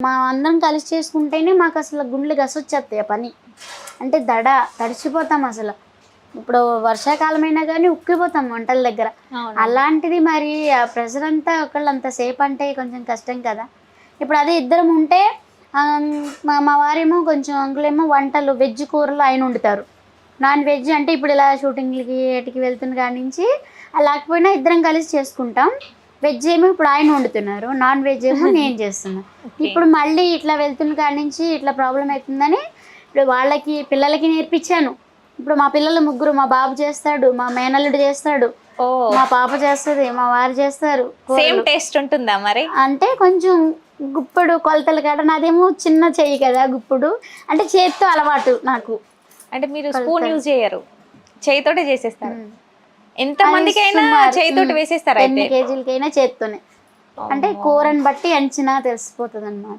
మా అందరం కలిసి చేసుకుంటేనే మాకు అసలు గుండెలు గసొచ్చేస్తాయి ఆ పని. అంటే తడిచిపోతాం అసలు. ఇప్పుడు వర్షాకాలమైనా కానీ ఉక్కిపోతాం వంటల దగ్గర. అలాంటిది మరి ఆ ప్రెషర్ అంతా ఒకళ్ళు అంతసేపు అంటే కొంచెం కష్టం కదా. ఇప్పుడు అదే ఇద్దరం ఉంటే మా వారేమో కొంచెం అంకులేమో వంటలు వెజ్ కూరలు ఆయన వండుతారు. నాన్ వెజ్ అంటే ఇప్పుడు ఇలా షూటింగ్లకి ఏటికి వెళ్తున్న కాడి నుంచి లేకపోయినా ఇద్దరం కలిసి చేసుకుంటాం. వెజ్ ఏమో ఇప్పుడు ఆయన వండుతున్నారు, నాన్ వెజ్ ఏమో నేను చేస్తున్నాను. ఇప్పుడు మళ్ళీ ఇట్లా వెళ్తున్న కాడి నుంచి ఇట్లా ప్రాబ్లం అవుతుందని ఇప్పుడు వాళ్ళకి పిల్లలకి నేర్పించాను. ఇప్పుడు మా పిల్లలు ముగ్గురు, మా బాబు చేస్తాడు, మా మేనల్లుడు చేస్తాడు, మా పాప చేస్తుంది, మా వారు చేస్తారు. సేమ్ టేస్ట్ ఉంటుందా మరి? అంటే కొంచెం గుప్పుడు కొలతలు కాడ నాదేమో చిన్న చెయ్యి కదా గుప్పుడు, అంటే చేతితో అలవాటు నాకు. అంటే మీరు స్పూన్ యూజ్ చేయరు, చేయితోటే చేసేస్తారు. ఎంత మందికైనా చేయితోటి వేసేస్తారు. 10 కేజీలకైనా చేత్తోనే. అంటే కూరని బట్టి అంచనా తెలిసిపోతుంది అన్నమాట.